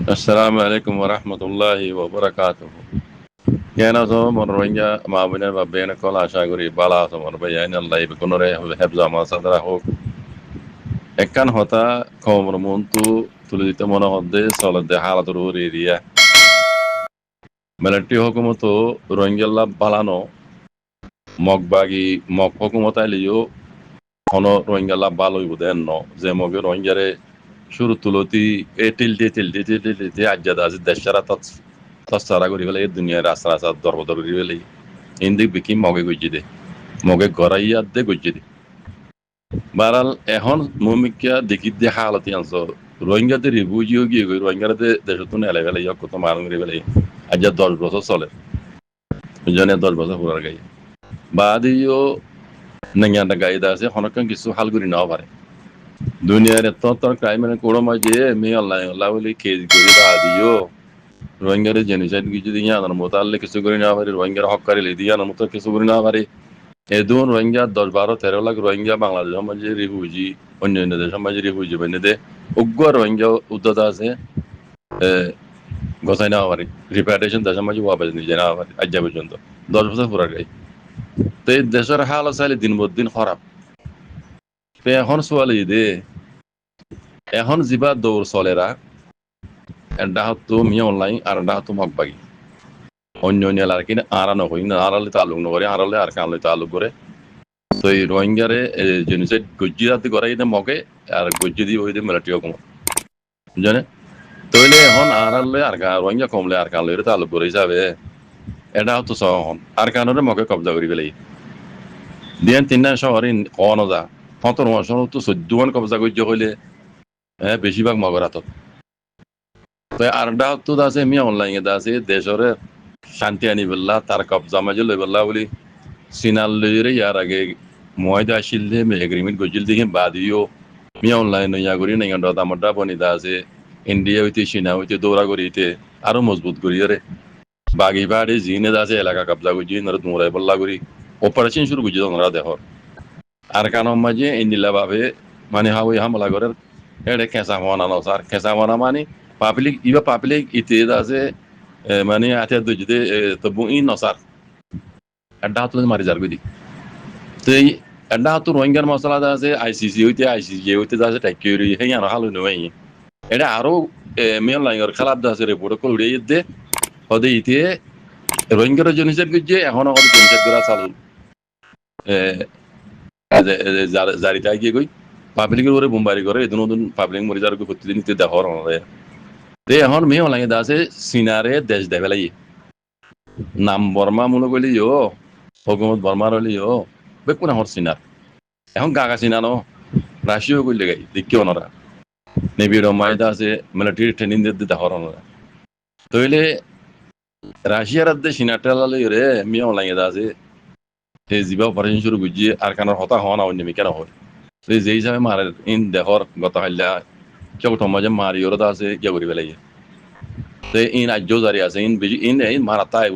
Assalamu alaikum warahmatullahi wabarakatuh. Yana zo mon ronya ma bune ba bene kola shaguri bala so mon bayani Allah bi kunore hebza ma sadra ho ekkan hota komor muntu tulite mona hodde solade halatur uriya melati hukumato rongella balano mogbagi mok hukumata liyo hono rongella balo yudenno ze moge ronjare shuru tuloti etil ajjada az dashara tasara gori vele dunya rasra sa dorbo dorbi vele indi biki moge gujide moge goraya de gujide baral ehon mumikya dekidde halati anso rohingya de refugee gi go rohingya de deshotun ele vele yok to marung ri vele ajja 10 বছর চলে জনে 10 বছর পুরার গাই বাদিও nanya গাইদা আছে হনকন কিছু হালগুরি নাও পারে দুনিয়ার তত ক্রাইমের কোড়ো মাঝে মে আল্লাহ আল্লাহ বলি কেজ করি বাদিও রোহিঙ্গার জেনোসাইড কিছু দিয়ে আনার মতো আল্লাহ কিছু করে না পারে রোহিঙ্গার হক করে দিয়ে আনার মতো কিছু করে না পারে এদুন রোহিঙ্গা 10-12-13 লাখ রোহিঙ্গা বাংলাদেশের মাঝে রিফিউজি অন্য অন্য দেশের মাঝে রিফিউজি বানিয়ে দে উগ্র রোহিঙ্গা উদ্যোগ আছে গোছাই না পারে রিপ্যাটেশন দেশের মাঝে ওয়াবাজ নিজে না পারে আজ পর্যন্ত 10 বছর পুরা গাই তো এই দেশের হাল আছে দিন দিন খারাপ তো এখন সোয়াল দে এখন যিবা দৌড় চলেরা এটা হতো মিয়া অনলাইন আর এটা হতো মগবাগি অন্য অন্য এলাকা কিনে আড়া নকরি না আড়ালে তালুক নকরে আড়ালে আর কানলে তালুক করে তো এই রোহিঙ্গারে জেনোসাইড গজ্জি রাতে করাই দে মগে আর গজ্জি দিয়ে ওই দে মিলিটারি হুকুমত জানে তইলে এখন আড়ালে আর রোহিঙ্গা কমলে আর কানলে তালুক করে হিসাবে এটা হতো সহন আর কানরে মগে কবজা করি ফেলাই দিয়ান তিনটা শহরে কন যা 15 মাস তো 14 কবজা গজ্জি হইলে বেশিরভাগ মগর হাতত তো আরটা হতো আছে মিয়া অনলাইনে আছে দেশের শান্তি আনি বললা তার কবজা মাঝে লই বললা বলি সিনাল লইরে ইয়ার আগে ময়দা আসিল দে এগ্রিমেন্ট গজিল দিকে বাদিও মিয়া অনলাইন ইয়া করি না গন্ড দামটা বনিদা আছে ইন্ডিয়া হইতে চীনা হইতে দৌড়া করিতে আরো মজবুত করি রে বাগি বাড়ি জিনে আছে এলাকা কবজা করি নর তোমরাই বললা করি অপারেশন শুরু করছি তোমরা দেখো আর কারণ মাঝে ইন্দিলা ভাবে মানে হাওই হামলা করে এটা খেঁচা হওয়া না স্যার খেঁচা হওয়া মানে পাবলিক ইতে আছে মানে আতে যদি তবু ই নসার একটা হাত মারি যার গদি তো এই একটা হাত রোহিঙ্গার মশলা আছে আইসিসি হইতে আছে টাইকিউরি হেই আর হালু নয় এটা আরো মেল লাইঙ্গর খারাপ আছে রিপোর্ট করে উড়িয়ে দে হদে ইতে রোহিঙ্গার জনিসের গিয়ে এখন হদে জনিসের করা চালু জারিটা গিয়ে গই পাবলিকের উপরে বোমবারি করে এদিন ওদিন পাবলিক মরে যার প্রতিদিন ইতে দেখার তে এখন মেয়ে লাগে আছে সিনারে দেশ দেবেলাই নাম বর্মা মনে করলি হকুমত বর্মার হলি বেকুন আমার সিনার এখন গাগা সিনা ন রাশিও করলে গাই দেখিও নরা নেভির মাইদা আছে মিলিটারি ট্রেনিং দিয়ে দেখার তইলে রাশিয়ার দে সিনাটা রে মেয়ে লাগে আছে সেই যিবা অপারেশন শুরু করছি আর কারণ হতা হওয়া না অন্য কেন হয় যে হিসাবে মারে ইন দেহর গত হাইলা কেউ মাঝে মারি ওরা আছে কে করি পেলাই তো ইন আজ্য জারি আছে ইন মারা তাই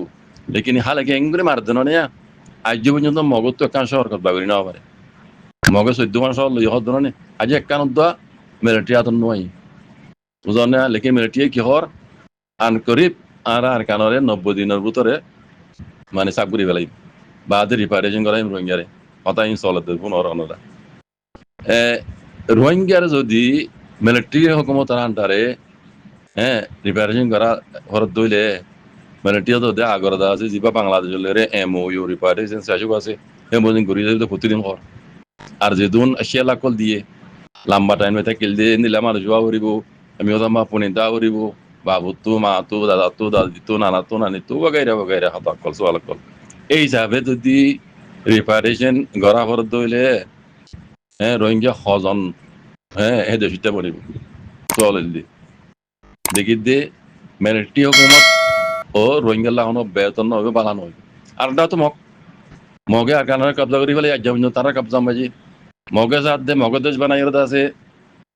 লেকিন হালে এঙ্গুলি মার দেন না আজ্য পর্যন্ত মগজ তো একান শহর করবা করি না পারে মগজ 14 মাস লই হদ না আজ একান দা মিলিটারি আতন নয় বুঝল না লেকিন মিলিটারি কি হর আন করিব আর কানরে 90 দিনের ভিতরে মানে চাকরি পেলাই বাদে রিপারেশন করাই রোহিঙ্গারে হতা ইন চলে দেব নরনরা রোহিঙ্গার যদি মিলিটারি হুকুমতের আন্ডারে রিপারেশন করা ঘরত দইলে মিলিটারি তো দে আগর দা আছে যিবা বাংলাদেশের এমওইউ রিপারেশন শাসক আছে এমওইউ করি যাবে প্রতিদিন কর আর যেদিন 80 লাখ দিয়ে লম্বা টাইমে থাকিল দিয়ে নিলে মানুষ যোৱা কৰিব আমি ওটা মা পুনিতা কৰিব বাবু তো মা তো দাদা তো দাদি তো নানা তো নানি তো বগাইরা হতাকল সোয়ালকল এই হিসাবে যদি রিপারেশন করা ঘরত দইলে রোহিঙ্গা হজন এই দেশতে বনিব চল দেখি দে মিলিটারি হুকুমত ও রোহিঙ্গা লাগানো বেতন হবে বালানো হবে আর এটা তো মগে আর কানার কবজা করি ফেলে আজ তারা কবজা মাঝি মগে সাথ দে মগে দেশ বানাই আছে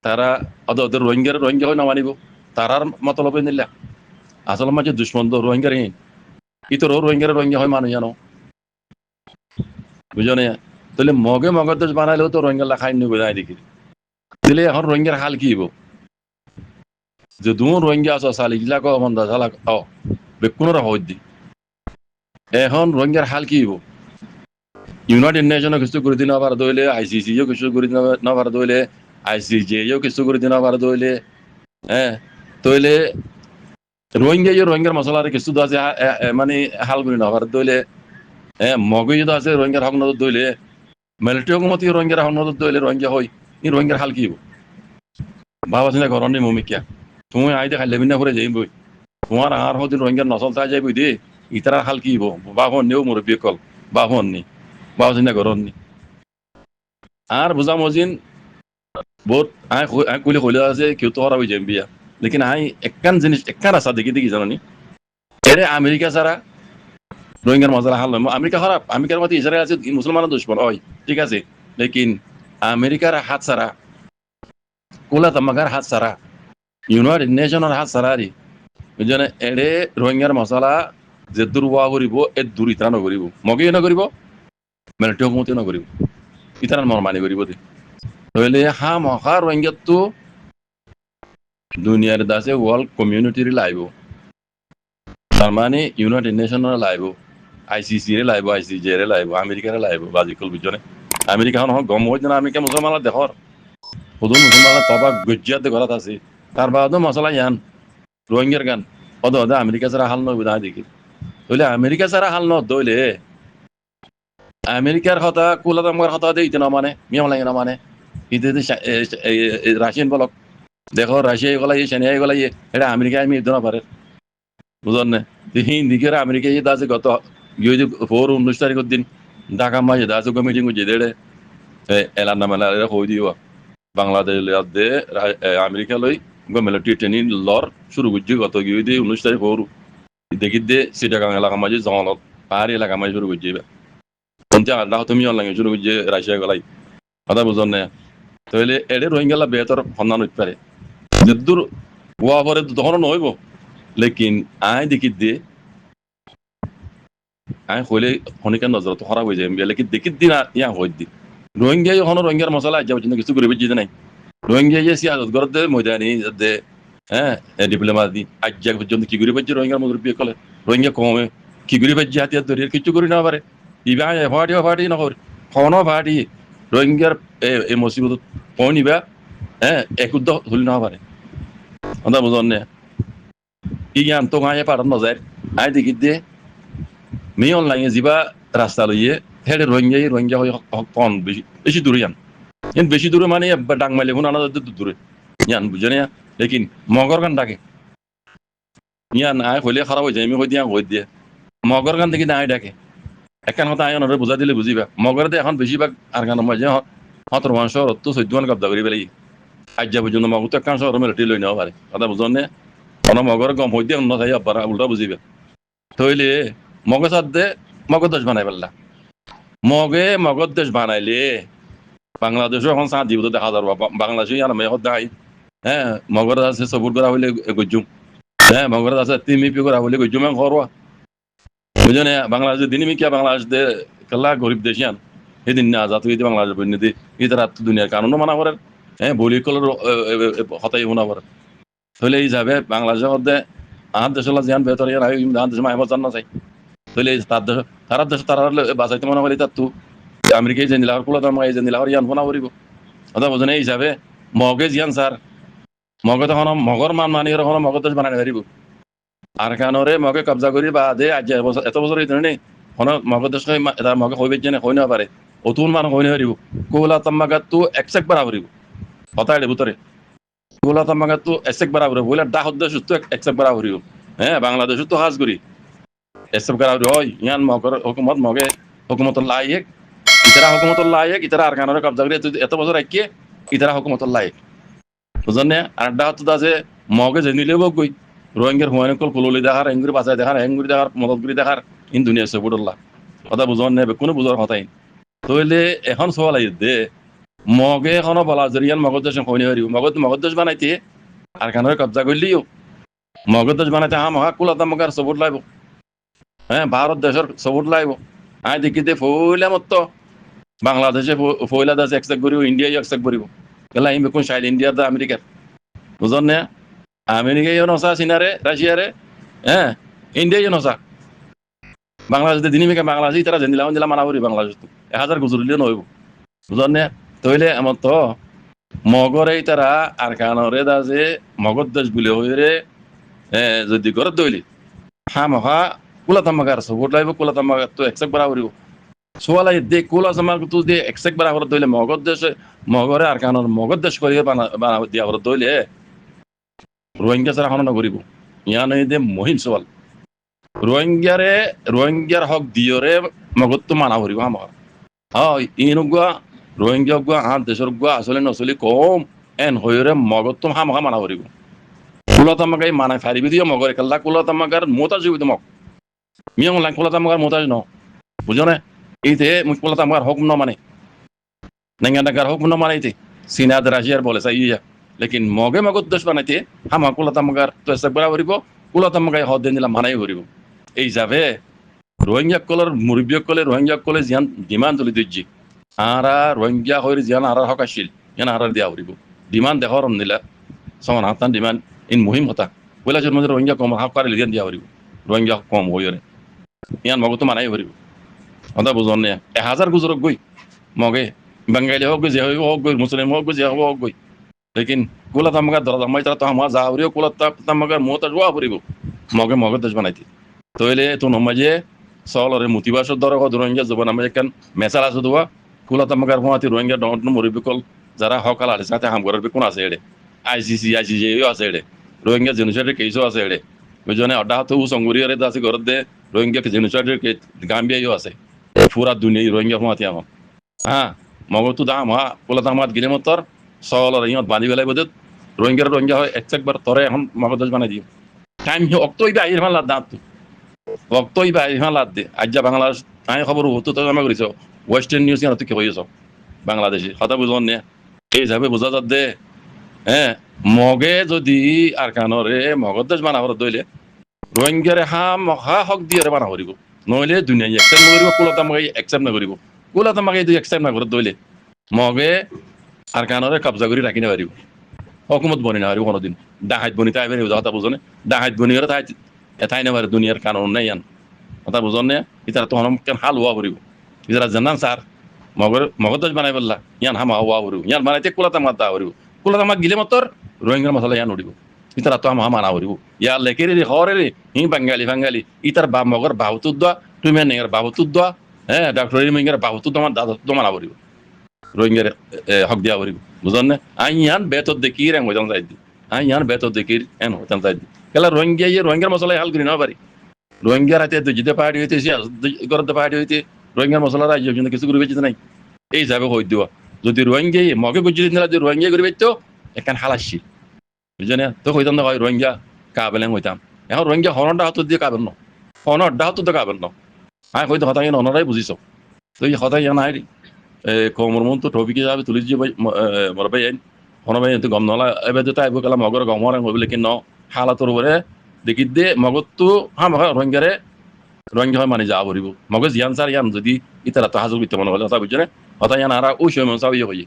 তারা ওদের রোহিঙ্গা হয় না মানিব তারার মতলব নিলা আসল মাঝে দুশ্মন তো রোহিঙ্গার ইতর রোহিঙ্গা হয় মানুষ জানো বুঝো না তাহলে মগে দেশ বানাইলেও তো রোহিঙ্গা খাই নিব নাই দেখি দিলে এখন রোহিঙ্গার হাল কি হইব যে দুন রোহিঙ্গা আছো সালিগিলা কো বন্ধা সালা ও বেকুনরা হইদি এখন রোহিঙ্গার হাল কি হইব ইউনাইটেড নেশনও কিছু করে দিন আবার দইলে আইসিসিও কিছু করে দিন আবার দইলে আইসিজেও কিছু করে দিন আবার দইলে হ্যাঁ তইলে রোহিঙ্গার মশলার কিছু তো আছে মানে হাল করি না আবার দইলে হ্যাঁ মগই তো আছে রোহিঙ্গার হক নজর দইলে মিলিটারি হুকুমতি রোহিঙ্গার হক নজর দইলে রোহিঙ্গা হই ই রোহিঙ্গার হাল কি হইব বাবা চিন্তা ঘর নি মমিকিয়া তুমি আইতে খাইলে বিনা করে যাই বই তোমার আর হদিন রোহিঙ্গার নসল তা যাই বই দে ইতার হাল কি হইব বাহন নিও মুরব্বী কল বাহন নি বাবা চিন্তা ঘর নি আর বুঝা মজিন বহুত আই কইলে কইলে আছে কেউ তো হরা হয়ে যাই বিয়া লেকিন আই একখান জিনিস একখান রাস্তা দেখি দেখি জানি এরে আমেরিকা ছাড়া রোহিঙ্গার মশলা হাল নয় আমেরিকা খারাপ আমেরিকার মধ্যে ইসরায়েল আছে মুসলমানের দুশ্মন হয় ঠিক আছে লেকিন আমেরিকার হাত ছাড়া কোলা তামাকার হাত ছাড়া ইউনাইটেড নেশনের হাত ছাড়া রে বুঝছেন এড়ে রোহিঙ্গার মশলা যে দূর ওয়া করিব এ দূর ইতরা নকরিব মগেই নকরিব মিলিটারি হুকুমতে নকরিব ইতরা মানি করিব দে তাহলে হা মহা রোহিঙ্গাতো দুনিয়ার দাসে ওয়ার্ল্ড কমিউনিটির লাইব তার মানে ইউনাইটেড নেশনের লাইব আইসিসি রে লাইব আইসিজে রে লাইব আমেরিকার লাইব বাজিকল বুঝনে আমেরিকা হন গম হই না আমেরিকা মুসলমানরা দেখর হুদুন মুসলমানরা তবা গজ্জিয়াতে ঘরাত আছে তার বাদও মশলা ইয়ান রোহিঙ্গার গান অদ আমেরিকা ছাড়া হাল নয় বুঝা দেখি তাহলে আমেরিকা ছাড়া হাল ন দইলে আমেরিকার কথা কুলাতামার কথা দে ইতে না মানে মিয়াম লাগে না মানে ইতে রাশিয়ান বলক দেখো রাশিয়া এগুলা সেনিয়া এগুলা এটা আমেরিকা আমি ইতে না পারে বুঝলেন না হিন্দিকে আমেরিকা দাসে গত ইয়ে 19 তারিখের দিন ঢাকা মাঝে দাসে মিটিং হচ্ছে দেড়ে এলান নামে হয়ে দিও বাংলাদেশ দে আমেরিকা লই মিলিটারি ট্রেনিং লর শুরু করছে গত গিয়ে দিয়ে 19 তারিখ হরু দেখি দে সিটাগাং এলাকা মাঝে জঙ্গলত পাহাড়ি এলাকা মাঝে শুরু করছে কোনটা আল্লাহ তুমি অনলাইনে শুরু করছে রাশিয়া গলাই কথা বুঝলেন না তাহলে এড়ে রোহিঙ্গালা বেহতর সন্ধান হইতে পারে যেদূর ওয়া পরে তখন নহইব লেকিন আই দেখি দে আই হইলে হনিকার নজর তো খারাপ হয়ে যায় লেকিন দেখি দিন ইয়া হই দি রোহিঙ্গা হন রোহিঙ্গার মশলা আজ পর্যন্ত কিছু করে বুঝিতে নাই রোহিঙ্গা যে সিয়াসত করতে ময়দানি দে হ্যাঁ ডিপ্লোমাতি আজ পর্যন্ত কি করে পাচ্ছে রোহিঙ্গার মুরব্বী কলে রোহিঙ্গা কমে কি করে পাচ্ছে হাতিয়ার ধরে কিছু করি না পারে ইবা ফাটি নকর কোনো ফাটি রোহিঙ্গার এই মুসিবত পৌঁনিবা হ্যাঁ একুদ্ধ ধরি না পারে কথা বুঝন না ইয়ান তো গায়ে পাঠান নজায় আই দেখি দে মি অনলাইনে যাবা রাস্তা লইয়ে হেডে রোহিঙ্গা হয়ে কম বেশি দূরে ইয়ান কিন্তু বেশি দূরে মানে ডাং মাইলে শুনা না দূরে ইয়ান বুঝে না লেকিন মগর গান ডাকে ইয়ান আয় হইলে খারাপ হয়ে যায় আমি কই দিয়া কই দিয়ে মগর গান দেখি আয় ডাকে একখান কথা আয়ন বুঝা দিলে বুঝিবা মগরে এখন বেশিরভাগ আর গান মাঝে 17 শহর তো 14 কব্জা করি পেলাই আজ পর্যন্ত মগর তো একখান শহর মিলিটারি লই নেওয়া পারে কথা বুঝন না কোনো মগর গম হই দিয়ে অন্য চাই আবার উল্টা বুঝিবা তইলে মগজ দে মগজ দেশ বানাই পেলা মগজ দেশ বানাইলে বাংলাদেশও এখন চাঁদ দিব দেখা যাবো বাংলাদেশে আর মেঘত দেখাই হ্যাঁ মগর আছে সবুর করা হইলে গজ্জুম হ্যাঁ মগর আছে তিমিপি করা হইলে গজ্জুম ঘরোয়া বুঝো না বাংলাদেশ দিনই কিয়া বাংলাদেশ দে কেলা গরিব দেশিয়ান সেদিন না আজাদ হইতে বাংলাদেশ বন্যতি ইতারা দুনিয়ার কানুনও মানা করেন হ্যাঁ বলি কলের হতাই শোনা করেন তাহলে এই যাবে বাংলাদেশের মধ্যে আর দেশের জিয়ান বেতর ইয়ান আর দেশ মাহেব জান না চাই তাহলে তার দেশ তারা দেশ তারা বাঁচাইতে মনে করি তার তো আমেরিকায় যে নিলাহর কুলা তার এই যে নিলাহর ইয়ান ফোনা করিব কথা বোঝেন এই হিসাবে মগে জিয়ান স্যার মগে তখন মগর মান মানি এখন মগর দেশ বানাই পারিব আর কানরে মগে কবজা করি বা দে আজ এত বছর এই নেই কোনো মগর দেশ এটা মগে হইবে যে হই না পারে অতুন মান হই না পারিব কোলা তাম্মাগাত তো একসেক বাড়াবরিব কথা এর ভিতরে কোলা তাম্মাগাত তো একসেক বাড়াবরিব বলে ডাহ দেশ তো একসেক বাড়াবরিব হ্যাঁ বাংলাদেশ তো হাজ করি এসব বাড়াবরি হয় ইয়ান মগর হুকুমত মগে হুকুমত লাইক ইতারা হুকুমতুল লায়েক ইতারা আর কানরে কবজা করে এত বছর একে ইতারা হুকুমতুল লায়েক বুঝলেন না আড্ডা হতো আছে মগে জেনিলে গই রোহিঙ্গার হুয়ানে কল ফুললি দেখার এঙ্গুরি বাঁচাই দেখার এঙ্গুরি দেখার মদত করে দেখার ইন দুনিয়া সবুদুল্লাহ কথা বুঝন নেবে কোনো বুঝার কথাই তইলে এখন সওয়াল আই দে মগে এখনো বলা জরিয়ান মগজ দেশ কইনে হরিব মগজ দেশ বানাইতে আর কানরে কবজা করলিও মগজ দেশ বানাইতে মহা কুলাতা মগার সবুদ লাইব হ্যাঁ ভারত দেশের সবুদ লাইব আই দেখিতে ফইলা মত বাংলাদেশে ফয়লা দাস একসেক করিব ইন্ডিয়া একসেক করিব কেলা ইম কোন সাইড ইন্ডিয়ার দা আমেরিকার বুঝন না আমেরিকা নসা চীনারে রাশিয়ারে হ্যাঁ ইন্ডিয়া নসা বাংলাদেশ দিনিমিকা বাংলাদেশ তারা জেনিলাম দিলাম মানাবরি বাংলাদেশ 1000 গুজরলিও নইব বুঝলেন না তইলে আমার তো মগরে তারা আর কানরে দা যে মগর দেশ বলে হইরে যদি ঘর দইলি মহা কুলা তামাগার সবুট লাইব কুলা তামাগার তো একসেক বরাবর সোয়ালাই দে কুলা তামাগ তো দে একসেক বরাবর দইলে মগর দেশ মগরে আর কানর মগর দেশ করিয়ে বানা দিয়া বর দইলে রোহিঙ্গা ছাড়া হন করিব ইয়ান দে মহিম সওয়াল রোহিঙ্গার হক দিয়রে মগত তো মানা করিব আমার ইনুগুয়া রোহিঙ্গা গুয়া আন দেশের গুয়া আসলে নচলি কম এন হইরে মগত তো হামহা মানা করিব কুলতামাগাই মানাই ফারিবি দিয়ে মগরে কাল্লা কুলতামাগার মোতাজ হইব মগ মিয়ং লাং কুলতামাগার মোতাজ ন বুঝো না এইতে মুই কুলতামাগার হক ন মানে নাঙ্গানাগার হক ন মানে এইতে সিনাদ রাশিয়ার বলে চাই ইয়া লেকিন মগে মগত দেশ বানাইতে হামা কুলতামাগার তো এসে বরা করিব কুলতামাগাই হদ দেন দিলা মানাই করিব এই যাবে রোহিঙ্গা কলের মুরব্বী কলে রোহিঙ্গা কলে জিয়ান ডিমান্ড তুলি দিচ্ছি আরা রোহিঙ্গা হইরে জিয়ান আরার হক আসিল ইয়ান আরার দিয়া করিব ডিমান্ড দেখর নিলা সমান হাতান ডিমান্ড ইন মুহিম হতা বলে যে মধ্যে রোহিঙ্গা কম হাফ কারে লিদিয়ান দিয়া করিব রোহিঙ্গা কম হইরে ইয়ান মগতো মানাই করিব কথা বুঝন নে 1000 গুজরক গই মগে বাঙালি হোক যে হোক গই মুসলিম হোক যে হোক গই লেকিন কুলা তামাগার দরা জামাই তারা তো আমার যা হরিও কুলা তামাগার মোতা জোয়া করিব মগে মগে দেশ বানাইতি তইলে তো নমাজে সলরে মোটিভেশন দরক রোহিঙ্গা জবান আমি একখান মেসাল আছে দোয়া কুলা তামাগার ফোয়াতি রোহিঙ্গা ডট মরিবিকল যারা হকাল আছে সাথে হাম করার কোন আছে এড়ে আইসিসি আছে এড়ে রোহিঙ্গা জেনোসাইডের কেসও আছে এড়ে বুঝনে অড্ডা তো সঙ্গুরিয়ারে আছে ঘর দে রোহিঙ্গা জেনোসাইডের গাম্বিয়াও আছে পুরা দুনিয়া রোহিঙ্গা ফোয়াতি আমার মগতো দাম কুলা তামাগাত গিলে মতর সলর ইহঁত বান্ধি পেলাই বোধ রোহিঙ্গা হয় একবার তরে এখন মগদেশ বানাই দিও টাইম অক্তই বা আহির লাদ দাঁত অক্তই বা আহির লাদ দে আজ্জা বাংলাদেশ আমি খবর হতো তো জমা করিস ওয়েস্টার্ন নিউজ তুই কি হয়েছ বাংলাদেশে কথা বুঝন নে এই যাবে বোঝা যাত দে মগে যদি আর কানরে মগদেশ বানাবার দইলে রোহিঙ্গারে হা হক দিয়ে বানা করিব নহলে দুনিয়া একসেপ্ট নকরিব কুলতামাগাই একসেপ্ট নকরিব কুলতামাগাই তুই একসেপ্ট নকর দইলে মগে আর কানরে কবজা করে রাখি না পারিব হকুমত বনি না পারিব কোনোদিন ডাহাত বনি তাই পারিব কথা বুঝনে ডাহাত বনি করে তাই এথাই না পারে দুনিয়ার কানুন নাই ইয়ান কথা বুঝন নে ইতারা তখন কেন হাল হওয়া করিব ইতারা জানান স্যার মগদেশ বানাই পেলা ইয়ান হামা হওয়া করিব ইয়ান বানাইতে কুলাতামাত দা করিব কুলাতামাত গিলে মতর রোহিঙ্গার মশলা ইয়ান উঠিব ইতারা তো হামা মানা করিব ইয়ার লেকেরে হরে হি বাঙালি ইতার বা মগর বাহুতুর দোয়া তুমি নেগার বাহুতুর দোয়া ডক্টর ইমিঙ্গার বাহুতুর তোমার দাদা তো মানা করিব রোহিঙ্গার হক দিয়া করিব বুঝন না ইয়ান বেতর দেখি রেং হইতাম চাই দি ইয়ান বেতর দেখি এন হইতাম চাই দি কেলা রোহিঙ্গার মশলা হাল করি না পারি রোহিঙ্গার হাতে যেতে পাহাড়ি হইতে গরতে পাহাড়ি হইতে রোহিঙ্গার মশলা রাজ্য কিন্তু কিছু করে বেঁচে নাই এই যাবে হই দেওয়া যদি রোহিঙ্গা মগে বুঝি দিন যদি রোহিঙ্গা করে বেচতো এখান হালাসি বুঝলেন তো হইতাম না হয় রোহিঙ্গা কাবেলেন হইতাম এখন রোহিঙ্গা হনটা হাত দিয়ে কাবেন ন হনটা হাত তো কাবেন ন হয়তো হতাই অনরাই বুঝিছ তো এই হতাই নাই কমর মন তো টপিকে যাবে তুলি যে মর ভাই হন ভাই গম নলা এবার তো আইব গেলাম মগর গমর হইলে কি ন হালাতর উপরে দেখি দে মগত তো রোহিঙ্গা হয় মানে যা ভরিব মগজ ইয়ান স্যার ইয়ান যদি ইতারা তো হাজর বিত্তমান হলে কথা বুঝছে হতা ইয়ান আর ওই সময় চাও ইয়ে হই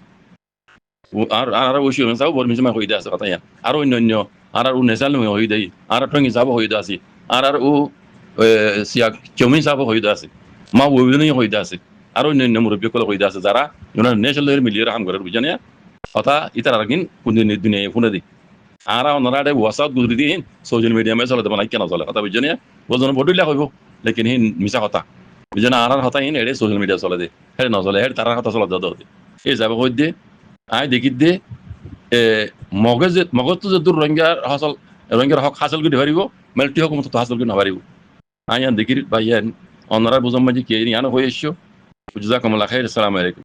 আর ওই সময় চাও বর্মি সময় হইতে আছে কথা ইয়ান আর অন্যান্য আর নেশাল হই দেই আর টঙ্গি যাব হইতে আছে আর ও সিয়া চমি যাব হইতে আছে মা ওইগুলো হইতে আছে আর অন্যান্য মুরব্বী কল হইতে আছে যারা ন্যাশনাল মিলিয়ে হাম করে বুঝছে না হতা ইতারা কিন কোন দুনিয়া ফোনে দিই আর ওনারা হোয়াটসঅ্যাপ গুজরি দিন সোশ্যাল মিডিয়ামে চলে দেবো না কেন চলে কথা বুঝছে না ওজন বদলিলা হইব লেকিন হিন মিছা কথা বুঝে না আর হতা হিন এড়ে সোশ্যাল মিডিয়া চলে দে হে নচলে হে তার কথা চলে দাও দে এই যাবে কই দে আই দেখি দে মগজ যে দূর রোহিঙ্গার হক হাসল করে পারিব মেলটি হক মতো হাসল করে নাপারিব আই দেখি ভাই অনারা বুঝাম মাঝে কে ইয়ানো হয়ে এসছো বুঝা কমলা খাই আসসালামু আলাইকুম